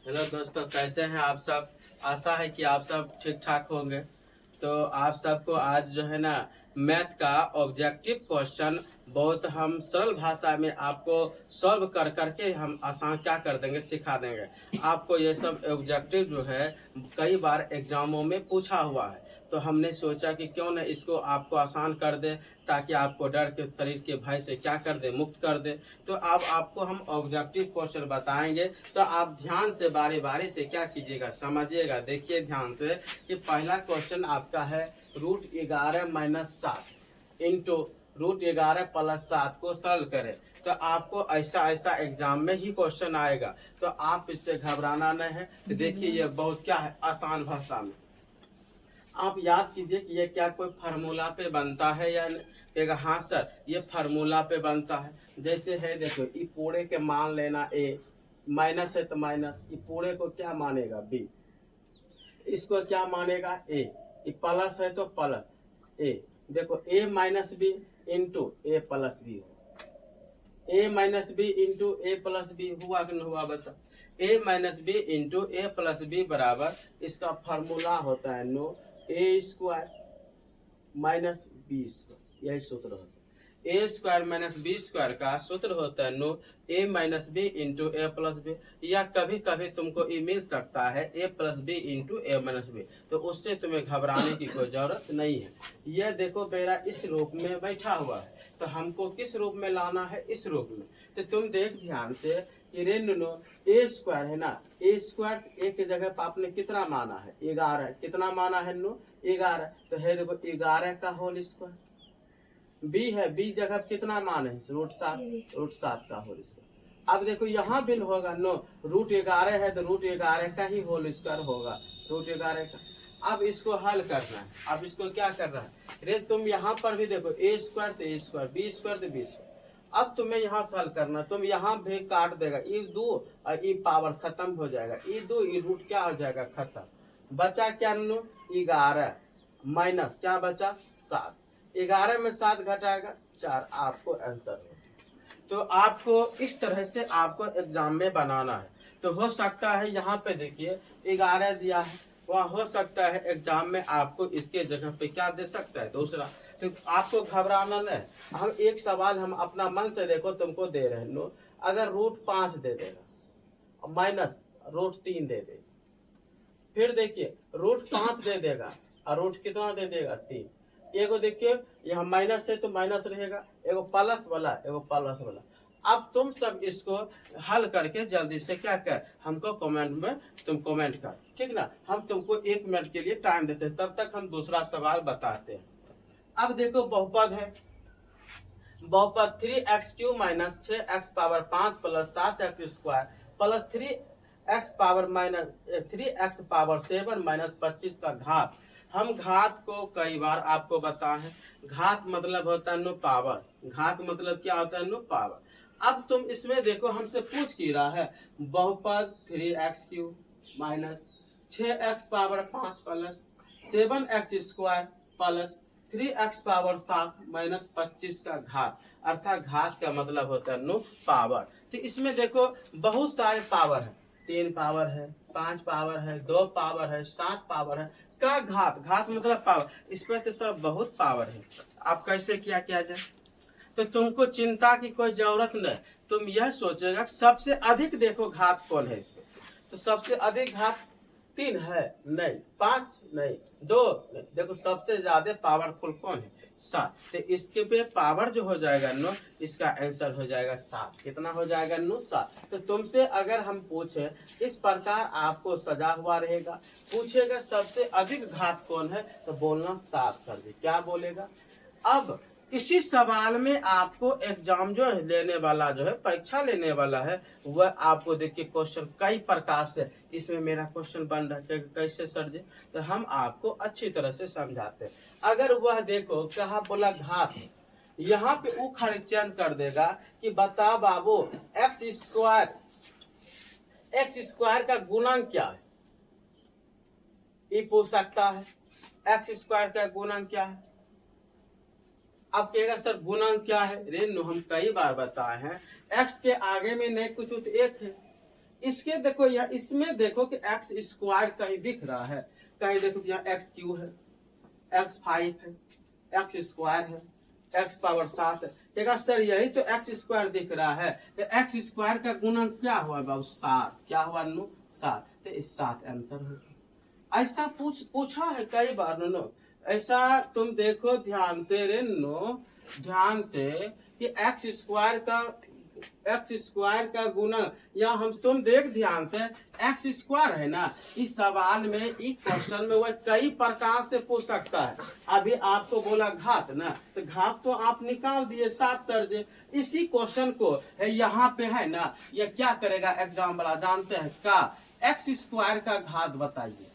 Hello दोस्तों, कैसे हैं आप सब। आशा है कि आप सब ठीक ठाक होंगे। तो आप सबको आज जो है ना मैथ का ऑब्जेक्टिव क्वेश्चन बहुत हम सरल भाषा में आपको सॉल्व कर करके हम आसान क्या कर देंगे, सिखा देंगे। आपको ये सब ऑब्जेक्टिव जो है कई बार एग्जामों में पूछा हुआ है, तो हमने सोचा कि क्यों न इसको आपको आसान कर दे, ताकि आपको डर के शरीर के भय से क्या कर दे, मुक्त कर दे। तो अब आपको हम ऑब्जेक्टिव क्वेश्चन बताएंगे, तो आप ध्यान से बारी बारी से क्या कीजिएगा, समझिएगा। देखिए ध्यान से कि पहला क्वेश्चन आपका है √11 - 7 इंटू √11 + 7 को सरल करें। तो आपको ऐसा ऐसा एग्जाम में ही क्वेश्चन आएगा, तो आप इससे घबराना नहीं है। तो देखिए ये बहुत क्या है, आसान भाषा में आप याद कीजिए कि ये क्या कोई फार्मूला पे बनता है या नहीं। हाँ सर, ये फार्मूला पे बनता है। जैसे है देखो, ये पूरे के मान लेना ए, माइनस है तो माइनस, ये पूरे को क्या मानेगा बी, इसको क्या मानेगा ए, ये प्लस है तो प्लस ए। देखो ए माइनस बी इंटू ए प्लस बी हो, ए माइनस बी इंटू ए प्लस बी हुआ कि नहीं हुआ बता। ए माइनस बी इंटू ए प्लस बी बराबर, इसका फार्मूला होता है नो ए स्क्वायर माइनस बी स्क्वायर, यही सूत्र होता है। ए स्क्वायर माइनस बी स्क्वायर का सूत्र होता है नो ए माइनस बी इंटू ए प्लस बी, या कभी कभी तुमको ये मिल सकता है ए प्लस बी इंटू ए माइनस बी, तो उससे तुम्हें घबराने की कोई जरूरत नहीं है। यह देखो मेरा इस रूप में बैठा हुआ है, तो हमको किस रूप में लाना है, इस रूप में। तो तुम देख ध्यान से कि रे नो ए स्क्वायर है ना, ए स्क्वायर एक जगह पर आपने कितना माना है 11, कितना माना है नो 11, तो है देखो 11 का होल स्क्वायर। बी है, बी जगह कितना मान है √7 का होल स्क्वायर। अब देखो यहाँ भी होगा नो √11 है तो √11 का ही होल स्क्वायर होगा, √11 का। अब इसको हल करना है, अब इसको क्या करना है रे, तुम यहाँ पर भी देखो ए स्क्वायर तो ए स्क्वायर, बी स्क्वायर तो बी स्क्वायर। अब तुम्हें यहाँ से हल करना, तुम यहाँ भी काट देगा, ये 2 और ये पावर खत्म हो जाएगा, ये 2 ये रूट क्या हो जाएगा खत्म। बचा क्या नो 11 माइनस क्या बचा 7, 11 में 7 घटाएगा 4, आपको आंसर हो। तो आपको इस तरह से आपको एग्जाम में बनाना है। तो हो सकता है यहाँ पे देखिए 11 दिया है, वहाँ हो सकता है एग्जाम में आपको इसके जगह पे क्या दे सकता है दूसरा। तो आपको घबराना नहीं। हम एक सवाल हम अपना मन से देखो तुमको दे रहे हैं नो, अगर √5 दे देगा माइनस √3 दे देगा, फिर देखिए √5 दे देगा और रूट कितना दे देगा 3। एगो देखिए यहाँ माइनस है तो माइनस रहेगा, एगो प्लस वाला एगो प्लस वाला। अब तुम सब इसको हल करके जल्दी से क्या कर हमको कमेंट में तुम कमेंट कर, ठीक ना। हम तुमको 1 मिनट के लिए टाइम देते हैं, तब तक हम दूसरा सवाल बताते हैं। अब देखो बहुपद है, बहुपद 3x³ - 6x power 5 + 7x² + 3x power -3x power 7 - 25 का घात। हम घात को कई बार आपको बताए हैं, घात मतलब होता है नो पावर, घात मतलब क्या होता है नो पावर। अब तुम इसमें देखो हमसे पूछ की रहा है बहुपद 3x³ - 6x power 5 + 7x² + 3x power 7 - 25 का घात, अर्थात घात का मतलब होता है नो पावर। तो इसमें देखो बहुत सारे पावर है, 3 पावर है, 5 पावर है, 2 पावर है, 7 पावर है का घात, घात मतलब पावर। इस पर तो सब बहुत पावर है। आप कैसे क्या किया जाए, तो तुमको चिंता की कोई जरूरत नहीं। तुम यह सोचेगा सबसे अधिक देखो घात कौन है इसमें, तो सबसे अधिक घात 3 है नहीं, 5 नहीं, 2 नहीं, देखो सबसे ज्यादा पावरफुल कौन है 7। तो इसके पे पावर जो हो जाएगा नो, इसका आंसर हो जाएगा 7। कितना हो जाएगा नो 7। तो तुमसे अगर हम पूछे इस प्रकार आपको सजा हुआ रहेगा, पूछेगा सबसे अधिक घात कौन है तो बोलना 7 सर जी, क्या बोलेगा। अब इसी सवाल में आपको एग्जाम जो लेने वाला जो है, परीक्षा लेने वाला है, वह आपको देखिए क्वेश्चन कई प्रकार से इसमें मेरा क्वेश्चन बन रहा है कैसे सर जी, तो हम आपको अच्छी तरह से समझाते हैं। अगर वह देखो कहा बोला घात, यहाँ पे वो खड़े चेंज कर देगा कि बता बाबू x² का गुणन क्या है, ये पूछ सकता है x² का गुणन क्या है। अब कहेगा सर गुणन क्या है, रे नो हम कई बार बताए हैं x के आगे में नहीं कुछ तो 1 है, इसके देखो यह इसमें देखो कि एक्स स्क्वायर कहीं दिख रहा है, कहीं देखो कि यहाँ एक्स क्यू है, एक्स 5 है, एक्स स्क्वायर है, एक्स पावर 7 है। देखा सर यही तो एक्स स्क्वायर दिख रहा है, तो एक्स स्क्वायर का गुणन क्या हुआ बाबू 7, क्या हुआ नो 7, तो इस 7 आंसर होगा। ऐसा पूछा है कई बार नो, ऐसा तुम देखो ध्यान से रे नो, ध्यान से कि एक्स स्क्वायर का गुणन, या हम तुम देख ध्यान से एक्स स्क्वायर है ना, इस सवाल में इस क्वेश्चन में वह कई प्रकार से पूछ सकता है। अभी आपको बोला घात ना, तो घात तो आप निकाल दिए 7 सर जी। इसी क्वेश्चन को है यहाँ पे है ना, ये क्या करेगा एग्जाम वाला जानते हैं का, एक्स स्क्वायर का घात बताइए,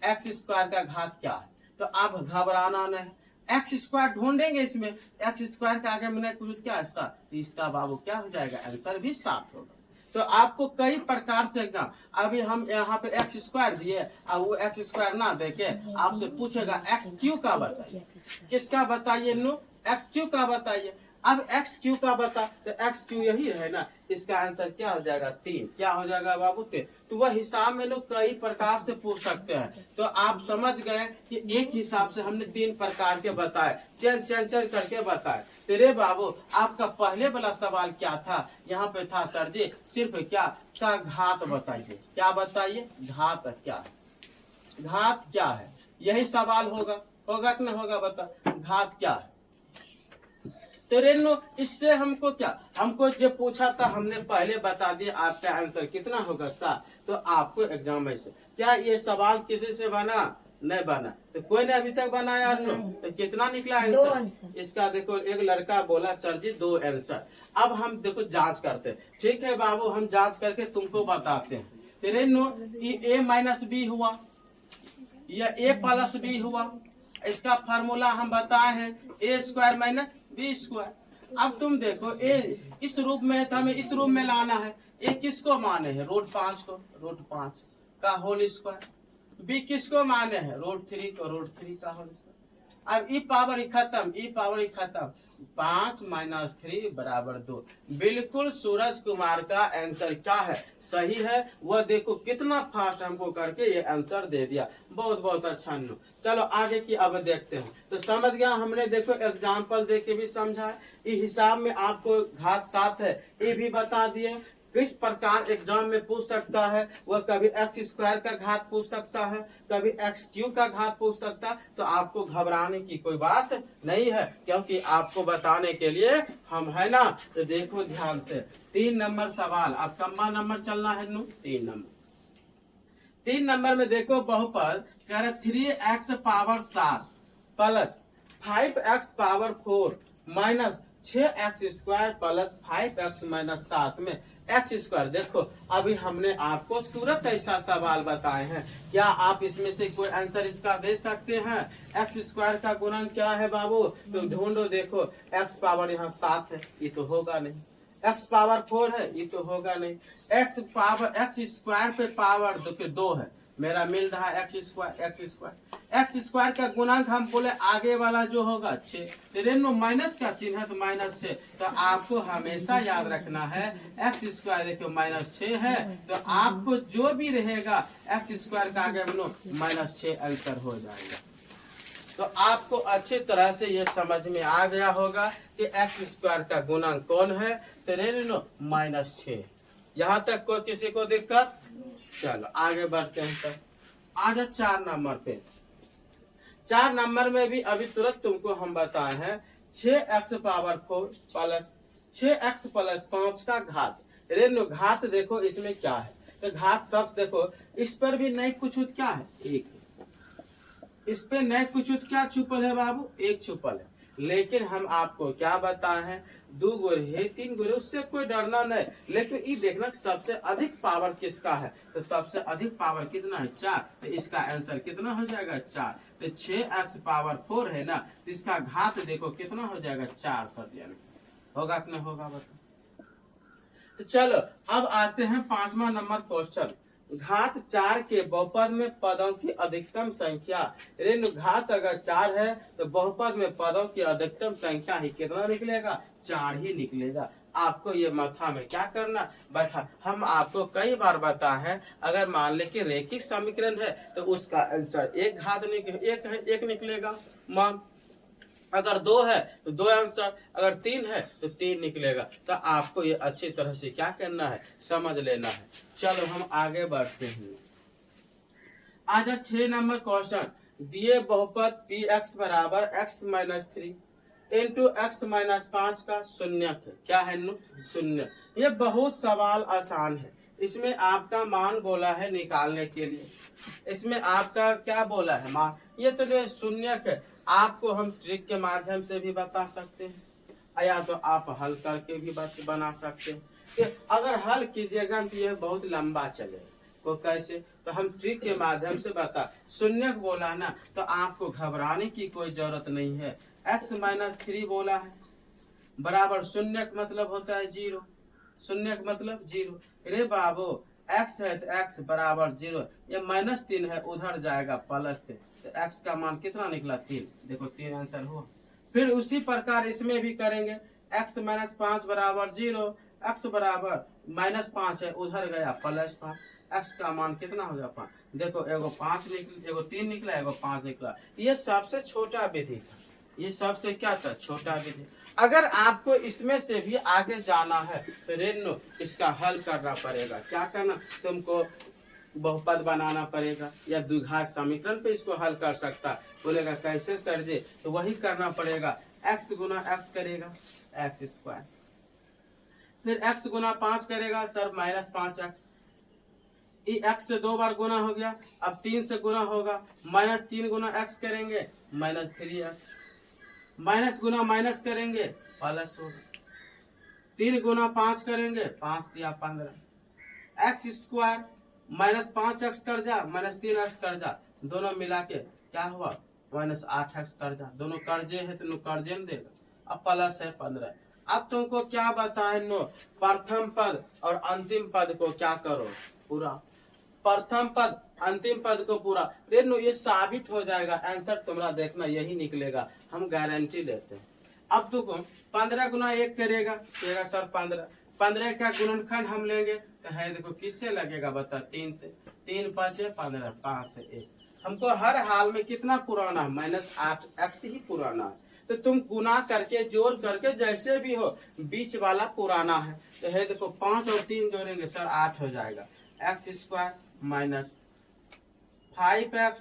एक्स स्क्वायर का घात क्या है, तो आप घबराना नहीं, एक्स स्क्वायर ढूंढेंगे इसमें, एक्स स्क्वायर के आगे मैंने कुछ क्या है 7, तो इसका बाबू क्या हो जाएगा आंसर भी 7 होगा। तो आपको कई प्रकार से एग्जाम, अभी हम यहाँ पे एक्स स्क्वायर दिए और वो एक्स स्क्वायर ना देके आपसे पूछेगा एक्स क्यू का बताइए, किसका बताइए नो, एक्स क्यू का बताइए। अब एक्स क्यू का बता, तो एक्स क्यू यही है ना, इसका आंसर क्या हो जाएगा 3, क्या हो जाएगा बाबू 3। तो वह हिसाब में लोग कई प्रकार से पूछ सकते हैं, तो आप समझ गए कि एक हिसाब से हमने 3 प्रकार के बताए, चेंज करके बताए। तेरे बाबू आपका पहले वाला सवाल क्या था, यहाँ पे था सर जी सिर्फ क्या का घात बताइए, क्या बताइए घात क्या है, घात क्या है, यही सवाल होगा कि नहीं होगा, बता घात क्या है। तो रेनो इससे हमको क्या, हमको जो पूछा था हमने पहले बता दिया, आपका आंसर कितना होगा 7। तो आपको एग्जाम में से क्या ये सवाल किसी से बना नहीं बना, तो कोई ने अभी तक बनाया नो, तो कितना निकला आंसर इसका, देखो एक लड़का बोला सर जी 2 आंसर। अब हम देखो जांच करते, ठीक है बाबू हम जांच करके तुमको बताते हैं। तो रेनो ए माइनस बी हुआ या ए प्लस बी हुआ, इसका फार्मूला हम बताए हैं ए स्क्वायर माइनस बी स्क्वायर। अब तुम देखो ए इस रूप में है तो हमें इस रूप में लाना है, ए किसको माने हैं रूट 5 को, रूट 5 का होल स्क्वायर, बी किसको माने हैं रूट 3 को, रूट 3 का होल स्क्वायर। अब ई पावर खत्म, 5 माइनस 3 बराबर 2। बिल्कुल सूरज कुमार का आंसर क्या है सही है, वह देखो कितना फास्ट हमको करके ये आंसर दे दिया, बहुत बहुत अच्छा नो। चलो आगे की अब देखते हैं, तो समझ गया हमने, देखो एग्जाम्पल दे के भी समझा, इस हिसाब में आपको घात 7 है ये भी बता दिए। किस प्रकार एग्जाम में पूछ सकता है, वह कभी एक्स स्क्वायर का घात पूछ सकता है, कभी एक्स क्यू का घात पूछ सकता है। तो आपको घबराने की कोई बात नहीं है, क्योंकि आपको बताने के लिए हम है ना। तो देखो ध्यान से 3 नंबर सवाल, अब कम्मा नंबर चलना है नु 3 नंबर में देखो बहुपद कह रहे 3x power 7 plus 5x power 4 minus 6x square plus 5x minus 7 में x स्क्वायर। देखो अभी हमने आपको तुरंत ऐसा सवाल बताए हैं, क्या आप इसमें से कोई आंसर इसका दे सकते हैं। x स्क्वायर का गुणन क्या है बाबू, तो ढूंढो, देखो x पावर यहाँ 7 है, ये तो होगा नहीं, x पावर 4 है, ये तो होगा नहीं, x स्क्वायर पे पावर 2 है, मेरा मिल रहा है एक्स स्क्वायर का गुणांक हम बोले आगे वाला जो होगा 6, रेनो माइनस का चिन्ह है तो माइनस 6। तो आपको हमेशा याद रखना है एक्स स्क्वायर देखो माइनस 6 है, तो आपको जो भी रहेगा एक्स स्क्वायर का आगे बोलो माइनस 6 आंसर हो जाएगा। तो आपको अच्छी तरह से ये समझ में आ गया होगा कि एक्स स्क्वायर का गुणांक कौन है, तो रेनो माइनस 6। यहाँ तक कोई किसी को दिक्कत, चलो आगे बढ़ते हैं। तब आज 4 नंबर पे, 4 नंबर में भी अभी तुरंत तुमको हम बताए हैं 6x power 4 plus 6x plus 5 का घात। रेनो घात देखो इसमें क्या है, तो घात सब देखो इस पर भी नहीं कुछ क्या है, एक, इस पे नहीं कुछ क्या छुपल है बाबू, एक छुपल है। लेकिन हम आपको क्या बताए हैं 2 गोरे है 3 गोरे, उससे कोई डरना नहीं। लेकिन ये देखना सबसे अधिक पावर किसका है, तो सबसे अधिक पावर कितना है 4, तो इसका आंसर कितना हो जाएगा 4। तो 6x पावर 4 है ना, तो इसका घात देखो कितना हो जाएगा 4, सभी आंसर होगा कि नहीं होगा बता। तो चलो अब आते हैं 5वां नंबर क्वेश्चन, घात 4 के बहुपद में पदों की अधिकतम संख्या। रेनु घात अगर 4 है तो बहुपद में पदों की अधिकतम संख्या ही कितना निकलेगा, 4 ही निकलेगा। आपको ये माथा में क्या करना बैठा। हम आपको कई बार बता है, अगर मान ले कि रेखिक समीकरण है तो उसका आंसर एक घात एक निकलेगा मान, अगर 2 है तो 2 आंसर, अगर 3 है तो 3 निकलेगा। तो आपको ये अच्छी तरह से क्या करना है, समझ लेना है। चलो हम आगे बढ़ते हैं। आज 6 नंबर क्वेश्चन, दिए बहुपद पी एक्स बराबर x minus 3 into x minus 5 का शून्यक है। क्या है शून्य। ये बहुत सवाल आसान है। इसमें आपका मान बोला है निकालने के लिए, इसमें आपका क्या बोला है मान, ये तो जो शून्यक है आपको हम ट्रिक के माध्यम से भी बता सकते हैं, या तो आप हल करके भी बना सकते हैं। कि अगर हल कीजिएगा तो यह बहुत लंबा चलेगा। को कैसे, तो हम ट्रिक के माध्यम से बता, शून्यक बोला ना तो आपको घबराने की कोई जरूरत नहीं है। x माइनस 3 बोला है बराबर शून्यक मतलब होता है 0, शून्यक मतलब 0। रे बाबू x है तो x बराबर 0, ये माइनस 3 है उधर जाएगा प्लस 3, तो x का मान कितना निकला 3। देखो 3 आंसर हुआ। फिर उसी प्रकार इसमें भी करेंगे, x माइनस 5 बराबर 0, x बराबर माइनस 5 है उधर गया प्लस 5, x का मान कितना हो गया 5। देखो एगो 5 निकला, एगो 3 निकला, एगो 5 निकला। ये सबसे छोटा विधि था, ये सबसे क्या था, छोटा विधि। अगर आपको इसमें से भी आगे जाना है तो रेनो इसका हल करना पड़ेगा। क्या करना, तुमको बहुपद बनाना पड़ेगा या द्विघात समीकरण पे इसको हल कर सकता। बोलेगा कैसे सर जी, तो वही करना पड़ेगा। x गुना x करेगा एक्स स्क्वायर, फिर x गुना 5 करेगा सर माइनस 5x, x से 2 बार गुना हो गया, अब 3 से गुना होगा, माइनस 3 गुना x करेंगे माइनस 3x, माइनस गुना माइनस करेंगे प्लस होगा, 3 गुना 5 करेंगे 5 दिया 15, एक्स स्क्वायर माइनस 5x कर जा माइनस 3x कर जा, दोनों मिला के क्या हुआ माइनस 8x कर जा, दोनों कर्जे है तो कर्जे में देगा, अब प्लस है 15। अब तुमको क्या बताए नो, प्रथम पद और अंतिम पद को क्या करो पूरा, प्रथम पद अंतिम पद को पूरा। रेनो ये साबित हो जाएगा, आंसर तुम्हारा देखना यही निकलेगा, हम गारंटी लेते हैं। अब तुमको 15 गुना 1 करेगा सर 15, 15 का गुणनखंड हम लेंगे तो है देखो किससे लगेगा बता, 3 से, 3 5 15, 5 से 1। हमको हर हाल में कितना पुराना है माइनस 8x ही पुराना है, तो तुम गुना करके जोड़ करके जैसे भी हो बीच वाला पुराना है, तो है देखो 5 और 3 जोड़ेंगे सर 8 हो जाएगा, एक्स स्क्वायर माइनस 5x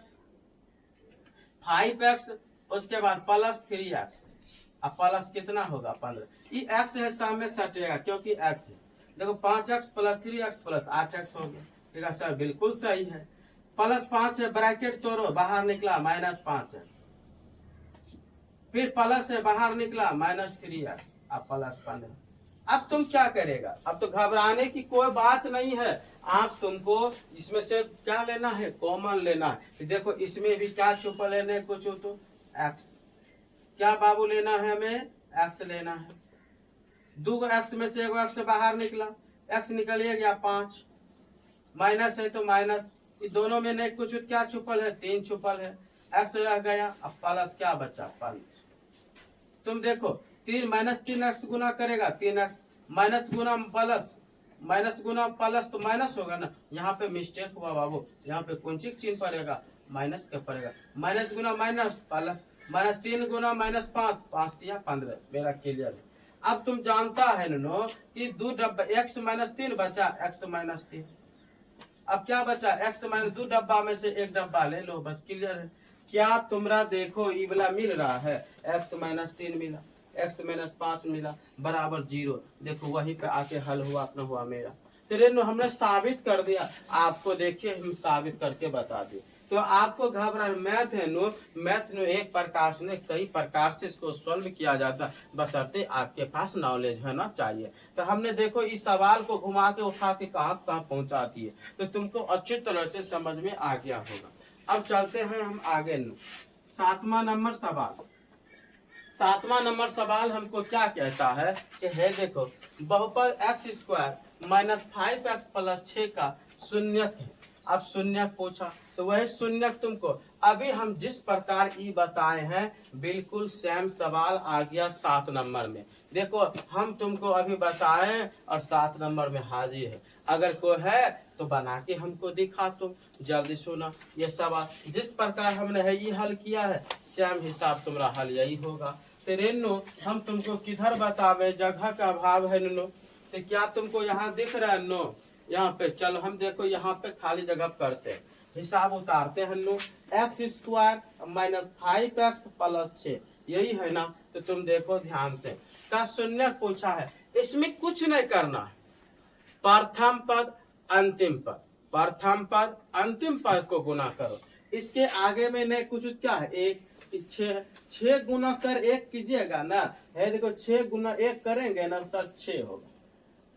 उसके बाद प्लस 3x, अब प्लस कितना होगा 15, ये x है सामने सटेगा क्योंकि x है। देखो 5x plus 3x plus 8x हो गया, ठीक है सर बिल्कुल सही है। प्लस 5 है ब्रैकेट तोड़ो बाहर निकला माइनस 5x, फिर प्लस है बाहर निकला माइनस 3x, अब प्लस 15। अब तुम क्या करेगा, अब तो घबराने की कोई बात नहीं है, आप तुमको इसमें से क्या लेना है कॉमन लेना है। देखो इसमें भी क्या छुपा लेना है कुछ तो x, क्या बाबू लेना है हमें x लेना है, 2 x में से 1 x बाहर निकला, x निकलिए गया 5, माइनस है तो माइनस, दोनों में नहीं कुछ क्या छुपल है 3 छुपल है, x रह गया, अब प्लस क्या बचा 5। तुम देखो 3 माइनस 3x गुना करेगा 3x, माइनस गुना प्लस, माइनस गुना प्लस तो माइनस होगा ना, यहाँ पे मिस्टेक हुआ बाबू, यहाँ पे कौन सी चिन्ह पड़ेगा माइनस का पड़ेगा, माइनस गुना माइनस प्लस, माइनस 3 गुना माइनस 5, 5 दिया 15, मेरा क्लियर है। अब तुम जानता है नो कि 2 डब्बा x माइनस 3 बचा x माइनस 3, अब क्या बचा x माइनस 2 डब्बा में से 1 डब्बा ले लो बस क्लियर है। क्या तुमरा देखो ये वाला मिल रहा है, x माइनस 3 मिला, x माइनस 5 मिला बराबर 0, देखो वहीं पे आके हल हुआ अपना हुआ मेरा, तो हमने साबित कर दिया आपको, देखिए हम साबित करके बता दिए। तो आपको घबरा, मैथ है नो, मैथ नो एक प्रकार से कई प्रकार से इसको सॉल्व किया जाता, बशर्ते आपके पास नॉलेज होना चाहिए। तो हमने देखो इस सवाल को घुमा के उठा के कहां से कहां पहुंचा दिए, तो तुमको अच्छी तरह से समझ में आ गया होगा। अब चलते हैं हम आगे, 7वां नंबर सवाल। 7वां नंबर सवाल हमको क्या कहता है कि है देखो बहुपद x square minus 5x plus 6 का शून्यक है। अब शून्यक पूछा तो वह शून्यक तुमको अभी हम जिस प्रकार ई बताए हैं बिल्कुल सेम सवाल आ गया 7 नंबर में। देखो हम तुमको अभी बताएं और 7 नंबर में हाजिर है। अगर कोई है तो बना के हमको दिखा तुम। जल्दी सुना ये सवाल, जिस प्रकार हमने है ये हल किया है सेम हिसाब तुम्हारा हल यही होगा। तो रेनू हम तुमको किधर बतावे, जगह का अभाव है नो। तो क्या तुमको यहाँ दिख रहा है नो? यहाँ पे चलो हम देखो यहाँ पे खाली जगह करते हैं, हिसाब उतारते हैं no. X square minus 5x plus 6 यही है ना। तो तुम देखो ध्यान से, का शून्य पूछा है, इसमें कुछ नहीं करना है। प्रथम पद अंतिम पद, प्रथम पद अंतिम पद को गुना करो। इसके आगे में नहीं कुछ, क्या है एक 6, 6 गुना सर 1 कीजिएगा ना, है देखो 6 गुना 1 करेंगे ना सर 6 होगा।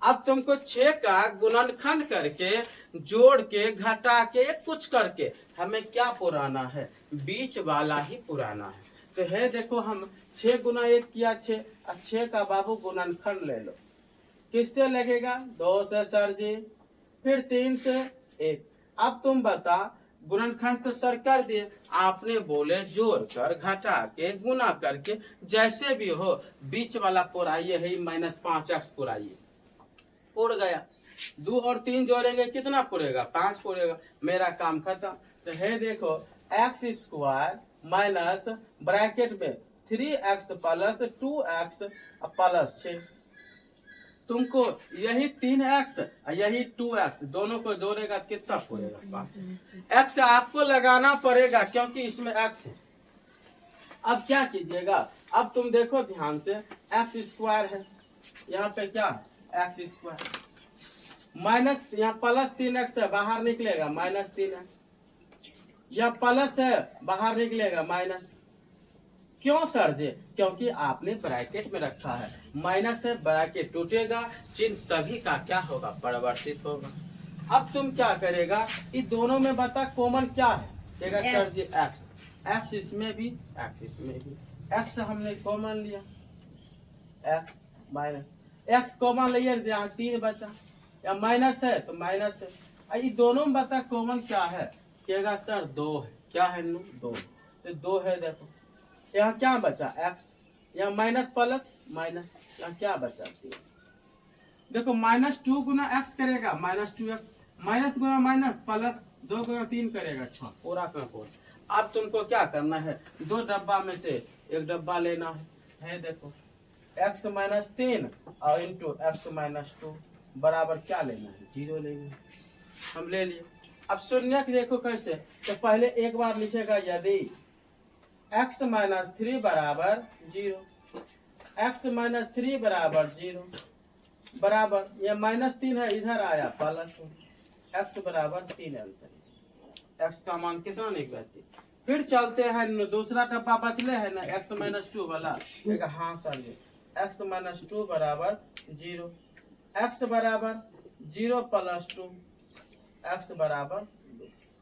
अब तुमको 6 का गुणनखंड करके जोड़ के घटा के कुछ करके हमें क्या पुराना है, बीच वाला ही पुराना है। तो है देखो हम 6 गुना 1 किया 6, अब 6 का बाबू गुणनखंड ले लो। किससे लगेगा, 2 से सर जी, फिर 3 से 1। अब तुम बता गुणनखंड तो सर कर दिए, आपने बोले जोड़ कर घटा के गुना करके जैसे भी हो बीच वाला पुराइए है माइनस 5x पुराइए, उड़ गया। 2 और 3 जोड़ेंगे कितना पुरेगा, 5 पुरेगा, मेरा काम खत्म। तो है देखो एक्स स्क्वायर माइनस ब्रैकेट में 3x प्लस 2x प्लस 6, तुमको यही 3x यही 2x दोनों को जोड़ेगा कितना पुरेगा, 5। x आपको लगाना पड़ेगा क्योंकि इसमें x है। अब क्या कीजिएगा, अब तुम देखो ध्यान से, एक्स स्क्वायर है यहाँ पे, क्या है एक्स स्क्वायर माइनस यहाँ प्लस 3x है बाहर निकलेगा माइनस 3x, यह प्लस है बाहर निकलेगा माइनस। क्यों सर जी, क्योंकि आपने ब्रैकेट में रखा है, माइनस से ब्रैकेट टूटेगा, चिन्ह सभी का क्या होगा, परिवर्तित होगा। अब तुम क्या करेगा, इस दोनों में बता कॉमन क्या है, सर जी एक्स, एक्स इसमें भी एक्स इसमें भी, एक्स हमने कॉमन लिया, एक्स माइनस एक्स कॉमन लिया, यहाँ 3 बचा, या माइनस है तो माइनस है। ये दोनों में बता कॉमन क्या है, कहेगा सर 2 है, क्या है 2, तो 2 है। देखो यहाँ क्या बचा x, यहाँ माइनस प्लस माइनस, यहाँ क्या बचा 3। देखो -2 गुना x करेगा -2x, माइनस गुना माइनस प्लस 2 गुना 3 करेगा 6, पूरा का पूरा। अब तुमको क्या करना है, 2 डब्बा में से एक डब्बा लेना है देखो x माइनस 3 और इंटू x माइनस 2 बराबर क्या लेना है, 0 लेना है, हम ले लिए। अब शून्य देखो कैसे, तो पहले एक बार लिखेगा यदि x माइनस 3 बराबर 0, x माइनस 3 बराबर 0 बराबर, ये -3 है इधर आया प्लस, x बराबर 3 आंसर, x का मान कितना निकला। फिर चलते हैं दूसरा डब्बा बचले है ना x माइनस 2 वाला, हाँ सर जी x माइनस 2 बराबर 0, x बराबर 0 प्लस 2, x बराबर,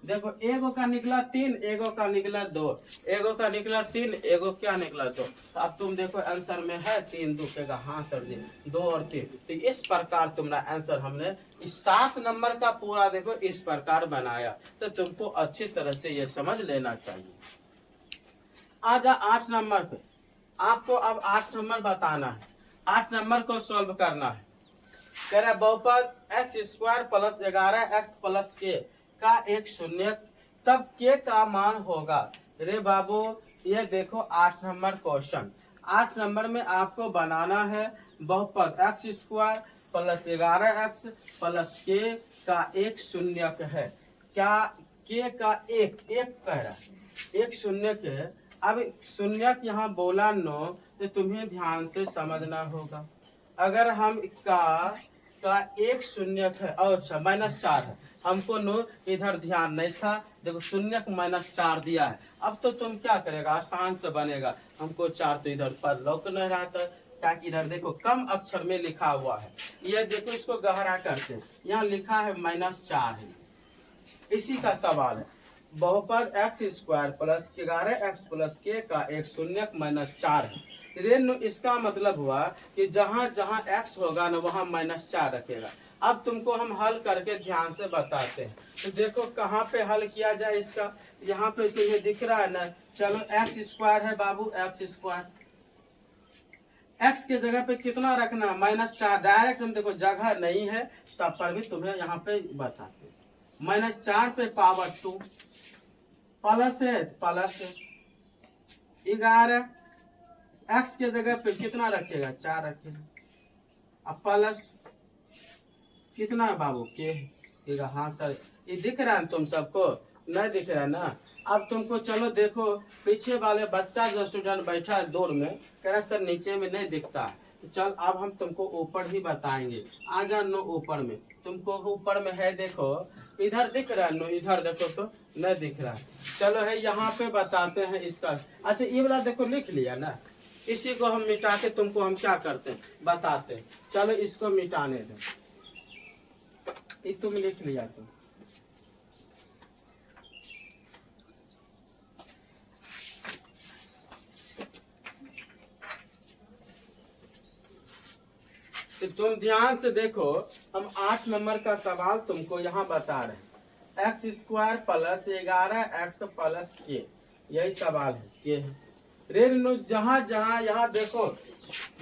देखो एगो का निकला 3, एगो का निकला 2, एगो का निकला 3, एगो क्या निकला 2। तो अब तुम देखो आंसर में है 3 2 कहेगा हाँ सर जी 2 और 3। तो इस प्रकार तुम्हारा आंसर हमने इस 7 नंबर का पूरा देखो इस प्रकार बनाया। तो तुमको अच्छी तरह से ये समझ लेना चाहिए। आजा 8 नंबर पे, आपको अब 8 नंबर बताना है, 8 नंबर को सॉल्व करना है। कह रहा बहुपद x square plus 11x plus के का एक शून्य, तब के का मान होगा। रे बाबू ये देखो 8 नंबर क्वेश्चन, 8 नंबर में आपको बनाना है बहुपद x square plus 11x plus के का एक शून्य है। क्या के का एक कह रहा है, एक शून्य के। अब शून्य यहाँ बोला नो, तो तुम्हें ध्यान से समझना होगा। अगर हम का एक शून्य है और अच्छा -4 है, हमको नो इधर ध्यान नहीं था, देखो शून्य को -4 दिया है। अब तो तुम क्या करेगा, आसान से बनेगा, हमको 4 तो इधर पर लौक नहीं रहा था, क्या कि इधर देखो कम अक्षर में लिखा हुआ है, ये देखो इसको गहरा करते हैं, यहाँ लिखा है -4 है। इसी का सवाल है, बहुपद x square plus 11x plus के का एक शून्य -4 है। रेन इसका मतलब हुआ कि जहाँ जहाँ x होगा ना वहाँ -4 रखेगा। अब तुमको हम हल करके ध्यान से बताते हैं। तो देखो कहाँ पे हल किया जाए इसका, यहाँ पे तो ये दिख रहा है ना, चलो एक्स स्क्वायर है बाबू, एक्स स्क्वायर x के जगह पे कितना रखना है, -4। डायरेक्ट हम देखो जगह नहीं है तब पर भी तुम्हें यहाँ पे बताते हैं। -4 पे पावर 2 प्लस है 11। x के जगह पे कितना रखेगा, 4 रखेगा। अब प्लस कितना है बाबू के, हाँ सर ये दिख रहा है तुम सबको, नहीं दिख रहा है ना। अब तुमको चलो देखो पीछे वाले बच्चा जो स्टूडेंट बैठा है दूर में, कह रहा सर नीचे में नहीं दिखता है, तो चल अब हम तुमको ऊपर ही बताएंगे। आ जानो ऊपर में, तुमको ऊपर में है देखो, इधर दिख रहा है नो, इधर देखो तो नहीं दिख रहा है। चलो है यहाँ पे बताते हैं इसका। अच्छा ये वाला देखो लिख लिया ना, इसी को हम मिटा के तुमको हम क्या करते हैं बताते हैं। चलो इसको मिटाने दो, ये तुम लिख लिया तुम। तो तुम ध्यान से देखो, हम 8 नंबर का सवाल तुमको यहाँ बता रहे हैं। x² + 11x + k, यही सवाल है, के है। रेनु जहाँ जहाँ यहाँ देखो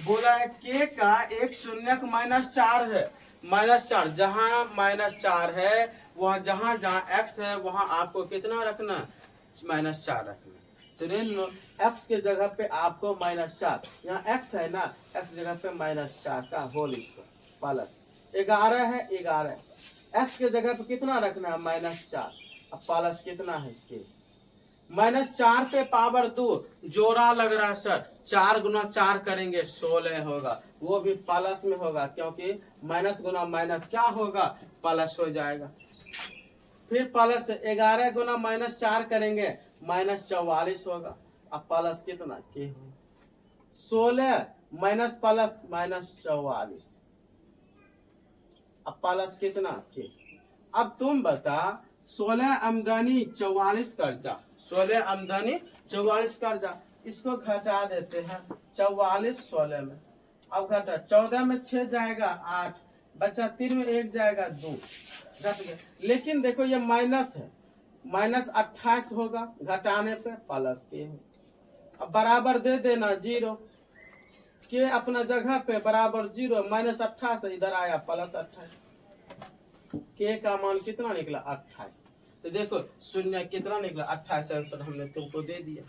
बोला है k का एक शून्यक -4 है, -4 जहाँ -4 है वहाँ जहाँ जहाँ x है वहाँ आपको कितना रखना, -4 रखना। तो रेनु x के जगह पे आपको -4, यहाँ x है ना, x जगह पे -4 का होल स्क्वायर प्लस 11 है 11, x के जगह पे कितना रखना है, -4। अब प्लस कितना है के, -4 पे पावर 2 जोड़ा लग रहा है सर, 4 गुना 4 करेंगे 16 होगा, वो भी प्लस में होगा क्योंकि माइनस गुना माइनस क्या होगा, प्लस हो जाएगा। फिर प्लस 11 गुना -4 करेंगे -44 होगा। अब प्लस कितना के हो, 16 माइनस प्लस -44, अब प्लस कितना के। अब तुम बता 16 आमदनी 44 कर्जा, 16 आमदनी 44 कर्जा, इसको घटा देते हैं 44 16 में। अब घटा 14 में 6 जाएगा 8, बचा 3 में 1 जाएगा 2, घट गया। लेकिन देखो ये माइनस है, -28 होगा, घटाने पे प्लस के है। अब बराबर दे देना 0, के अपना जगह पे बराबर 0, -28 इधर आया +28, के का मान कितना निकला 28। तो देखो शून्य कितना निकला 28, आंसर हमने तुमको दे दिया।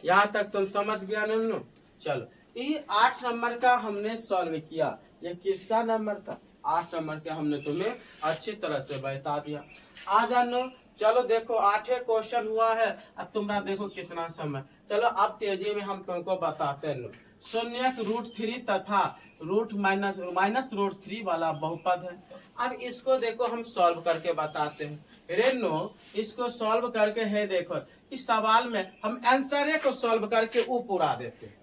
यहाँ तक तुम समझ गया ना। चलो ये 8 नंबर का हमने सॉल्व किया, ये किसका नंबर था, 8 नंबर का हमने तुम्हें अच्छी तरह से बता दिया। आ जानो, चलो देखो 8वें क्वेश्चन हुआ है। अब तुम्हारा देखो कितना समय, चलो अब तेजी में हम तुमको बताते हैं। शून्यक √3 तथा -√3 वाला बहुपद है। अब इसको देखो हम सॉल्व करके बताते हैं। रेनो इसको सॉल्व करके है देखो, इस सवाल में हम आंसर को सॉल्व करके ऊपर उड़ा देते हैं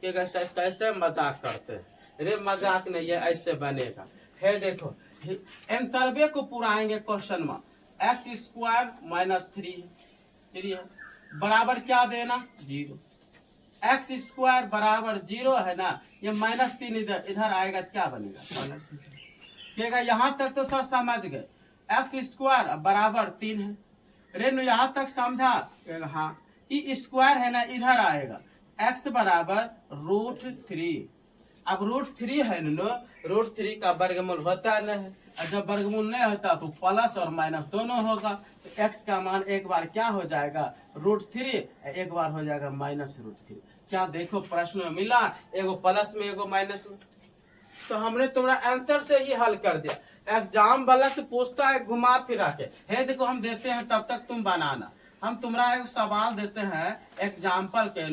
कि कैसे मजाक करते हैं। रे मजाक नहीं है, ऐसे बनेगा। है देखो आंसर को पुराएंगे क्वेश्चन में, x² - 3 है बराबर क्या देना 0, x² बराबर 0 है ना, ये -3 इधर आएगा क्या बनेगा प्लस। यहाँ तक तो सर समझ गए, x² बराबर 3 है। रेनु यहाँ तक समझा, हाँ ये स्क्वायर है ना इधर आएगा, x बराबर √3। अब √3 है ना, √3 का वर्गमूल होता नहीं है, और जब वर्गमूल नहीं होता तो प्लस और माइनस दोनों होगा। तो x का मान एक बार क्या हो जाएगा √3, एक बार हो जाएगा -√3। क्या देखो प्रश्न में मिला, एगो प्लस में एगो माइनस में। तो हमने तुम्हारा आंसर से ही हल कर दिया। एग्जाम वाला तो पूछता है घुमा फिरा के, है देखो हम देते हैं तब तक तुम बनाना। हम तुम्हारा एक सवाल देते हैं एग्जाम्पल के,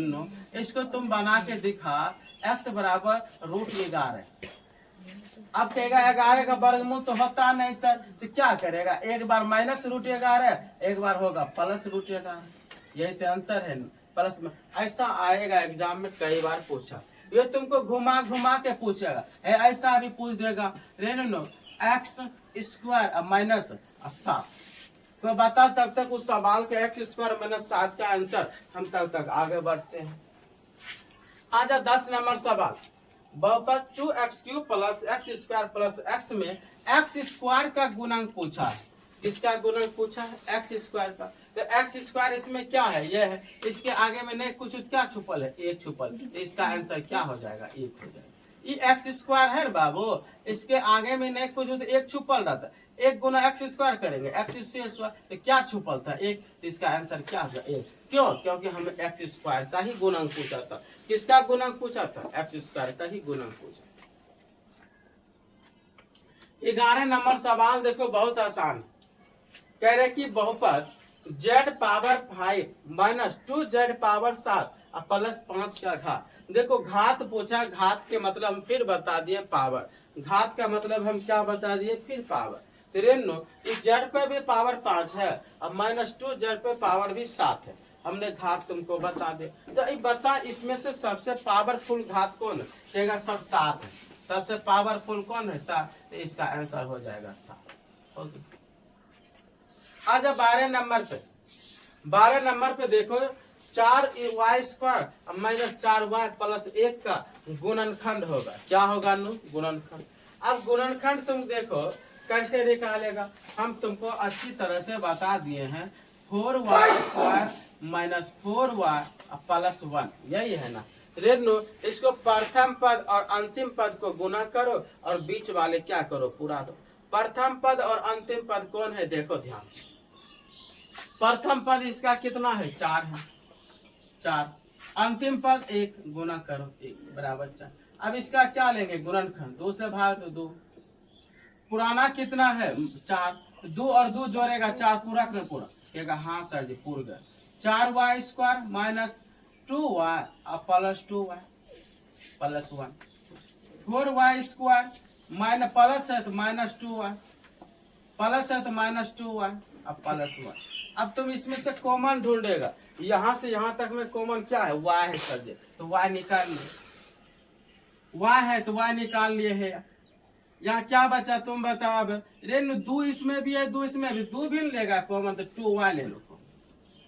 इसको तुम बना के दिखा, x बराबर √11। अब कहेगा 11 का वर्गमूल तो होता नहीं सर, तो क्या करेगा, एक बार -√11, एक बार होगा +√11। यही तो आंसर है प्लस में। ऐसा आएगा एग्जाम में, कई बार पूछा, ये तुमको घुमा घुमा के पूछेगा, है ऐसा भी पूछ देगा। रेनो x² - 7, तो बता तब तक उस सवाल के x² - 7 का आंसर हम तब तक आगे बढ़ते हैं। आजा 10 नंबर सवाल, बहुपद 2x³ + x² + x में x² का गुणक पूछा है। किसका गुणक पूछा है, x² का। तो x² इसमें क्या है, ये है, इसके आगे में नहीं कुछ क्या छुपल है, 1 छुपल, तो इसका आंसर क्या हो जाएगा 1 हो जाएगा। ये एक्स स्क्वायर है ना बाबू, इसके आगे में नहीं कुछ तो एक छुपल रहता, एक गुना एक्स स्क्वायर करेंगे एक्स स्क्वायर, तो क्या छुपल था एक, तो इसका आंसर क्या होगा एक। क्यों? क्योंकि हमें एक्स स्क्वायर का ही गुणक पूछा था। किसका गुणक पूछा था? एक्स स्क्वायर का ही गुणक पूछा। 11 नंबर सवाल देखो, बहुत आसान। कह रहे कि बहुपद z power 5 minus 2z power 7 और प्लस 5 का घात। देखो घात पूछा, घात के मतलब हम फिर बता दिए पावर, घात का मतलब हम क्या बता दिए फिर पावर। इस z पे भी पावर 5 है और माइनस 2z पे पावर भी 7 है, हमने घात तुमको बता दे। तो बता इसमें से सबसे पावरफुल घात कौन है? कहेगा सब 7 है। सबसे पावरफुल कौन है? 7। तो इसका आंसर हो जाएगा 7। ओके, आ जाओ 12 नंबर पे। 12 नंबर पे देखो 4y square minus 4y plus 1 का गुणनखंड होगा। क्या होगा नु? गुणनखंड। अब गुणनखंड तुम देखो कैसे निकालेगा, हम तुमको अच्छी तरह से बता दिए हैं। 4y square minus 4y plus 1, यही है ना रेनू। इसको प्रथम पद और अंतिम पद को गुना करो और बीच वाले क्या करो, पूरा दो। प्रथम पद और अंतिम पद कौन है? देखो ध्यान, प्रथम पद इसका कितना है? 4 है, 4। अंतिम पद 1 गुना करो 1 बराबर 4। अब इसका क्या लेंगे? गुणनखंड, 2 से भाग दो 2। पुराना कितना है? 4। 2 और 2 जोड़ेगा 4, पूरा कर पूरा, कहेगा हाँ सर जी पूर गए। 4y square minus 2y plus 2y plus 1। 4y square minus plus है तो माइनस 2y, प्लस है तो माइनस 2y अब प्लस 1। अब तुम इसमें से कॉमन ढूंढेगा, यहाँ से यहाँ तक में कॉमन क्या है? y है सर जी, तो y निकाल लिए। y है तो y निकाल लिए है। यहाँ क्या बचा तुम बताओ। अब रेनू 2 इसमें भी है 2 इसमें भी, 2 भी लेगा कॉमन तो 2y ले लो,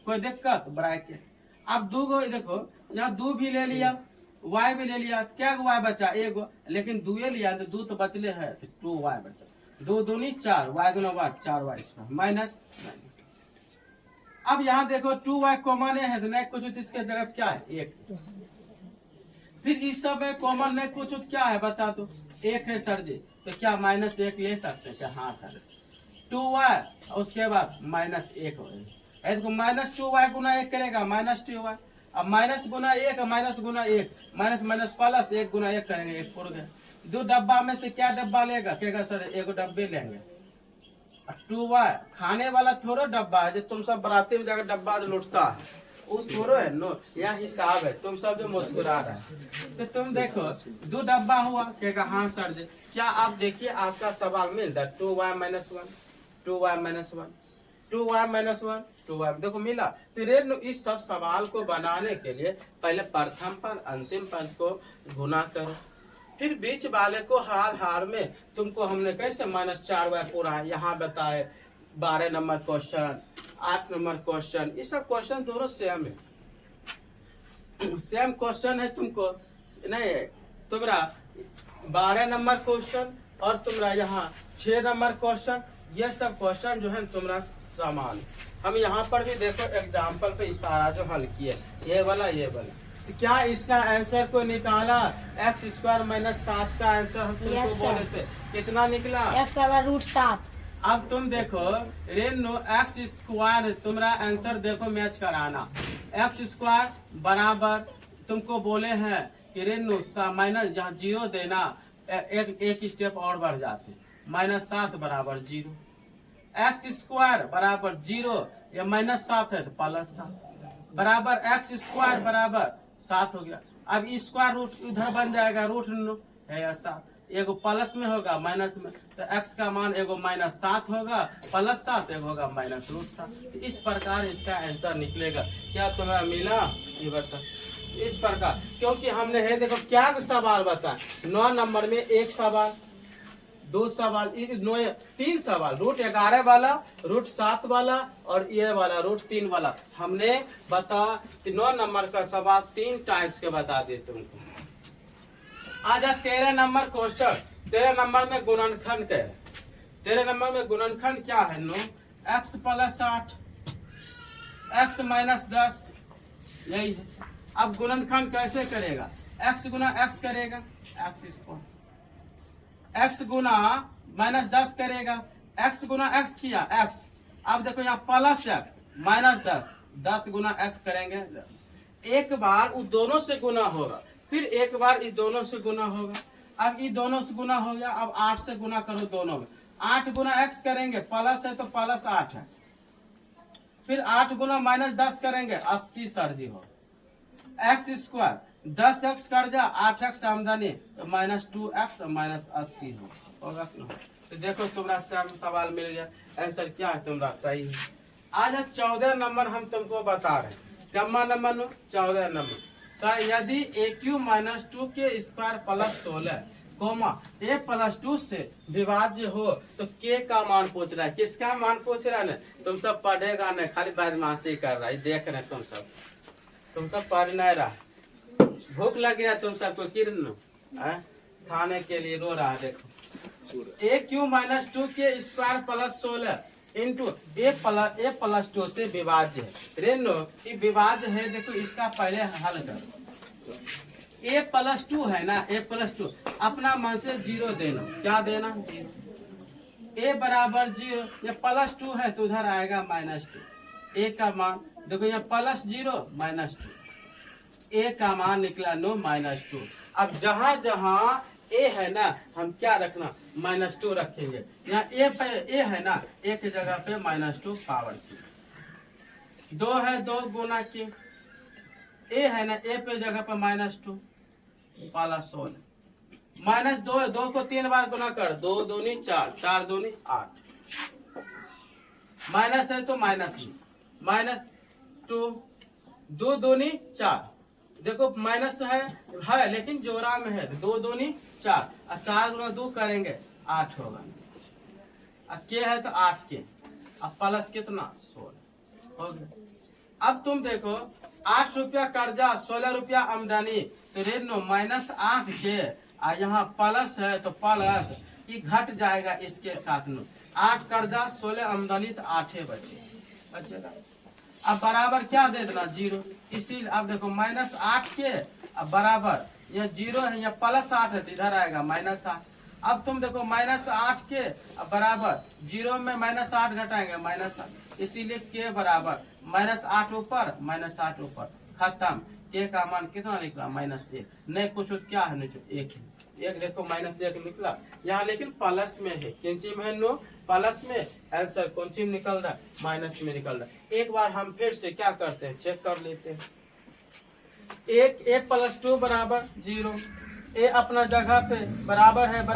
कोई दिक्कत? ब्रैकेट। अब 2 को देखो, यहाँ 2 भी ले लिया, y भी ले लिया, क्या y बचा? 1, लेकिन 2 लिया तो 2 तो बचले है तो 2y बचा। 2 दूनी 4, y गुना 4y स्क्वायर माइनस। अब यहाँ देखो 2y कॉमन है तो नहीं कुछ, इसके जगह क्या है? 1। फिर इस सब में कॉमन नहीं कुछ, क्या है बता दो? 1 है सर जी, तो क्या माइनस 1 ले सकते हैं क्या? हाँ सर। 2y उसके बाद माइनस 1 हो, तो माइनस 2y गुना 1 करेगा माइनस 2y। अब माइनस गुना 1 माइनस गुना 1 माइनस माइनस प्लस 1 गुना 1 करेंगे, 1 पुर गए। 2 डब्बा में से क्या डब्बा लेगा? कहेगा सर 1 डब्बे लेंगे। 2y खाने वाला थोड़ा डब्बा है जो तुम सब बराती में जाकर डब्बा लुटता है, वो थोड़ो है नो, यहाँ हिसाब है। तुम सब जो मुस्कुरा रहे हैं तो तुम देखो 2 डब्बा हुआ, कहेगा हाँ सर जी। क्या आप देखिए आपका सवाल मिल रहा है 2y minus 1 2y minus 1 2y minus 1 2y, देखो मिला। फिर इस सब सवाल को बनाने के लिए पहले प्रथम पद अंतिम पद को गुना करो, फिर बीच वाले को हार हार में तुमको हमने कैसे माइनस 4y पूरा है यहाँ बताए। 12 नंबर क्वेश्चन, 8 नंबर क्वेश्चन, ये सब क्वेश्चन दोनों सेम है, सेम क्वेश्चन है। तुमको नहीं तुम्हारा 12 नंबर क्वेश्चन और तुम्हारा यहाँ 6 नंबर क्वेश्चन, ये सब क्वेश्चन जो है तुम्हारा समान। हम यहाँ पर भी देखो एग्जाम्पल पे इशारा जो हल किए, ये वाला ये वाला। तो क्या इसका आंसर को निकाला? एक्स स्क्वायर माइनस 7 का आंसर हम तुमको बोले थे, कितना निकला? X power root 7। अब तुम देखो रेनू एक्स स्क्वायर तुम्हारा आंसर देखो मैच कराना। एक्स स्क्वायर बराबर तुमको बोले हैं कि रेनू माइनस जहाँ 0 देना, एक स्टेप और बढ़ जाते, माइनस 7 बराबर 0। एक्स स्क्वायर बराबर 0 या माइनस 7 है तो प्लस 7 बराबर एक्स स्क्वायर बराबर 7 हो गया। अब स्क्वायर रूट इधर बन जाएगा, रूट है 7, एगो प्लस में होगा माइनस में, तो x का मान एगो माइनस 7 होगा प्लस 7, एगो होगा माइनस रूट 7। तो इस प्रकार इसका आंसर निकलेगा। क्या तुम्हें मिला? ये बता इस प्रकार, क्योंकि हमने है देखो क्या सवाल बता, 9 नंबर में 1 सवाल, 2 सवाल, 3 सवाल, रूट 11 वाला, रूट 7 वाला और ये वाला रूट 3 वाला। हमने बता 9 नंबर का सवाल 3 टाइप्स के बता दिए तुमको। आजा 13 नंबर क्वेश्चन। 13 नंबर में गुणनखंड क्या है? 13 नंबर में गुणनखंड क्या है? No x plus 8 x minus 10, यही है। अब गुणनखंड कैसे करेगा? x गुना x करेगा, एक्स स्क्वायर। एक्स गुना -10 करेगा, एक्स गुना एक्स किया एक्स। अब देखो यहाँ प्लस एक्स -10, 10 गुना एक्स करेंगे। एक बार उस दोनों से गुना होगा, फिर एक बार इस दोनों से गुना होगा। अब ये दोनों से गुना हो गया, अब 8 से गुना करो दोनों में। 8 गुना एक्स करेंगे, प्लस है तो प्लस 8 है। फिर 8 गुना -10 करेंगे, 80 सरजी हो। एक्स स्क्वायर 10x कर जा, 8x आमदनी तो -2x -80 होगा। तो देखो तुम्हारा सवाल मिल गया, आंसर क्या है तुम्हारा सही है। आज 14 नंबर हम तुमको बता रहे हैं। कम्मा नंबर 14 नंबर का यदि AQ - 2 के स्क्वायर प्लस 16 कोमा a + 2 से विभाज्य हो तो k का मान पूछ रहा है। किसका मान पूछ रहा है ना? तुम सब पढ़ेगा नहीं, खाली बदमाशी कर रहा है। देख रहे तुम सब पढ़ नहीं रहा। भूख लग गया तुम सबको, किरण खाने के लिए रो रहा है। देखो AQ - 2 के स्क्वायर प्लस 16 इंटू a + 2 से विभाज्य है। रेनो ये विभाज्य है, देखो इसका पहले हल करो। a + 2 है ना, a + 2 अपना मन से 0 देना। क्या देना? 0। a बराबर 0, ये +2 है तो उधर आएगा -2। a का मान देखो, ये +0 -2, a का मान निकला -2। अब जहां जहां a है ना, हम क्या रखना? -2 रखेंगे। यहाँ a है ना, एक जगह पे -2 पावर की। 2 है 2 गुना के, a है ना, a पे जगह पे -2 प्लस 16 -2 है, 2 को 3 बार गुना कर, 2 दूनी 4, 4 दूनी 8। माइनस है तो -2, 2 दूनी 4। देखो माइनस है लेकिन जोड़ा में है, 2 दूनी 4 और 4 गुना 2 करेंगे 8 होगा। अब के है तो 8 के, अब प्लस कितना? 16 हो गया। अब तुम देखो 8 रुपया कर्जा, 16 रुपया आमदनी, तो रेट नो -8 के और यहाँ प्लस है तो प्लस ये घट जाएगा इसके साथ नो। 8 कर्जा 16 आमदनी तो 8 बचेगा। अब बराबर क्या दे देना? 0। इसी अब देखो -8 के अब बराबर यह 0 है, यह +8 है तो इधर आएगा -8। अब तुम देखो -8 के अब बराबर 0 में -8 घटाएंगे -8, इसीलिए के बराबर -8 ऊपर -8 ऊपर, खत्म। के का मान कितना निकला? -1। नहीं कुछ क्या है? नहीं 1 एक देखो -1 निकला यहाँ, लेकिन प्लस में है। किन चीज में नो? प्लस में। आंसर कौन चीज निकल रहा है? माइनस में निकल रहा है। एक बार हम फिर से क्या करते हैं, चेक कर लेते हैं। a + 2 बराबर 0, a अपना जगह पे बराबर है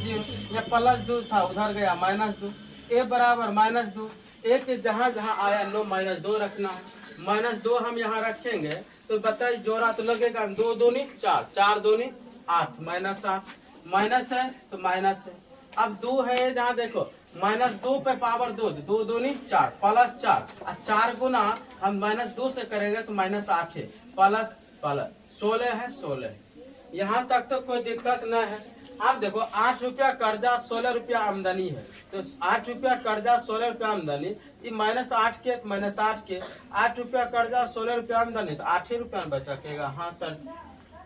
0, ये +2 था उधर गया -2, a बराबर -2, a के जहाँ जहाँ आया नो -2 रखना है। -2 हम यहाँ रखेंगे तो बताइए जोड़ा तो लगेगा, 2 दूनी 4, 4 दूनी 8, -8 माइनस है तो माइनस है। अब 2 है जहाँ देखो -2 पे पावर 2, 2 दूनी 4 +4 और 4 गुना हम -2 से करेंगे तो -8 है, प्लस 16 है 16। यहाँ तक तो कोई दिक्कत न है। अब देखो 8 रुपया कर्जा 16 रुपया आमदनी है, तो 8 रुपया कर्जा 16 रुपया आमदनी, ये -8 के -8 के 8 रुपया कर्जा 16 रुपया आमदनी तो 8 रुपया में बचेगा। हाँ सर,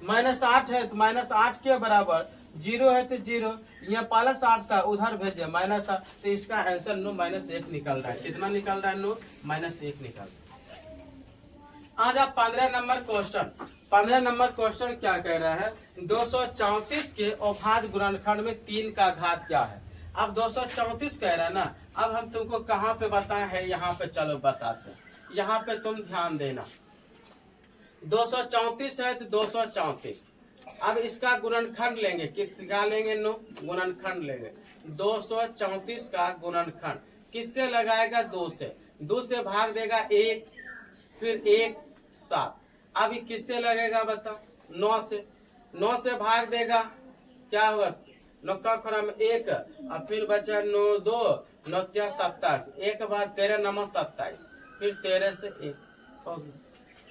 -8 है तो -8 के बराबर, 0 है तो 0, यहाँ +8 था उधर भेजे -8, तो इसका आंसर नो -1 निकल रहा है। कितना निकल रहा है? नो -1 निकल रहा है। आज आप 15 नंबर क्वेश्चन, 15 नंबर क्वेश्चन क्या कह रहा है? 234 के अभाज्य गुणनखंड में 3 का घात क्या है? अब 234 कह रहा है ना, अब हम तुमको कहाँ पे बताए हैं, यहाँ पे चलो बताते हैं। यहाँ पे तुम ध्यान देना, 234 है तो 234, अब इसका गुणनखंड लेंगे। क्या लेंगे? नो गुणनखंड लेंगे। 234 का गुणनखंड किससे लगाएगा? 2 से। 2 से भाग देगा 1, फिर 1 7। अभी किससे लगेगा बता? 9 से। 9 से भाग देगा, क्या होगा? 9 का खरा में 1 और फिर बचा 9 2 9 27, एक बार 13 9 27, फिर 13 से 1 हो गया।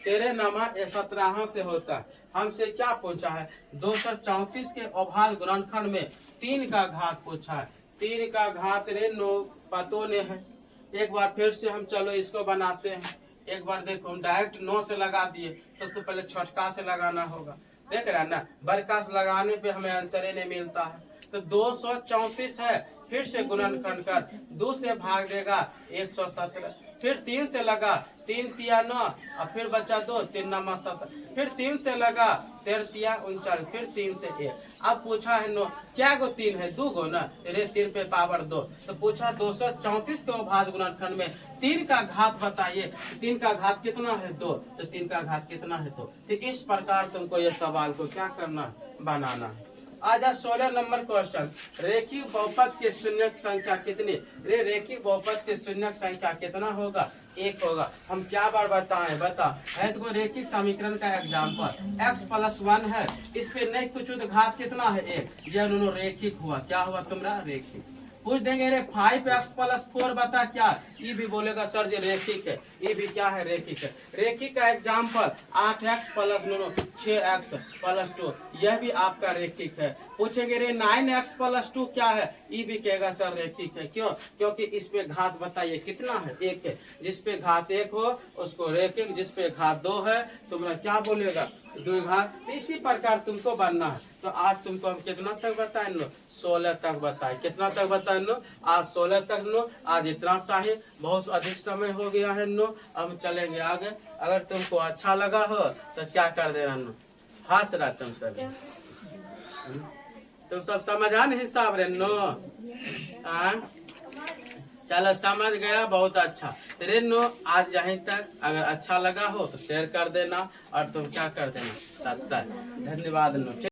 13 9 17 से होता है। हमसे क्या पूछा है? 234 के अभाज्य गुणनखंड में 3 का घात पूछा है। 3 का घात रे 9 पतों ने है। एक बार फिर से हम चलो इसको बनाते हैं। एक बार देखो हम डायरेक्ट 9 से लगा दिए, सबसे पहले छठका से लगाना होगा। देख रहे हैं ना, बरकास लगाने पे हमें आंसर ही नहीं मिलता है। तो 234 है, फिर से गुणनखंड कर, 2 से भाग देगा 117, फिर 3 से लगा, 3 तिया 9, और फिर बचा 2, 3 नमा 7, फिर 3 से लगा, 13 तिया 39, फिर 3 से 1। अब पूछा है नो क्या गो 3 है, 2 गो ना, रे 3 पे पावर 2। तो पूछा 234 के अभाज्य गुणनखंड में 3 का घात बताइए, 3 का घात कितना है 2, तो 3 का घात कितना है 2। तो इस प्रकार तुमको ये सवाल को क्या करना है, बनाना है। आजा 16 नंबर क्वेश्चन, रेखिक बहुपद के शून्यक संख्या कितनी। रेखिक बहुपद के शून्यक संख्या कितना होगा, 1 होगा। हम क्या बार बताएं, बता है तो रेखिक समीकरण का एग्जाम्पल x+1 है, इस पे नहीं कुछ तो घात कितना है 1, यह दोनों रेखिक हुआ। क्या हुआ तुम्हारा, रेखिक। पूछ देंगे रे 5x+4 बता क्या, ये भी बोलेगा सर जी रेखिक है, ये भी क्या है, रेखिक है। रेखिक का एग्जाम्पल 8x + 6x+2, यह भी आपका रेखिक है। पूछेंगे रे 9x+2 क्या है, ये भी कहेगा सर रेखिक है। क्यों, क्योंकि इस पे घात बताइए कितना है, 1 है। जिस पे घात 1 हो उसको रेखिक, जिस पे घात 2 है तुम्हारा क्या बोलेगा, द्विघात। इसी प्रकार तुमको बनना है। तो आज तुमको हम कितना तक बताए लो, 16 तक बताए। कितना तक बताए लो, आज 16 तक लो। आज इतना सा ही, बहुत अधिक समय हो गया है नो, अब चलेंगे आगे। अगर तुमको अच्छा लगा हो तो क्या कर देना नो, हंस रहा तुम सब, तुम सब समझान हिसाब रे नो। चलो समझ गया, बहुत अच्छा। तेरे नो आज यहीं तक। अगर अच्छा लगा हो तो शेयर कर देना, और तुम क्या कर देना, सब्सक्राइब। धन्यवाद नो।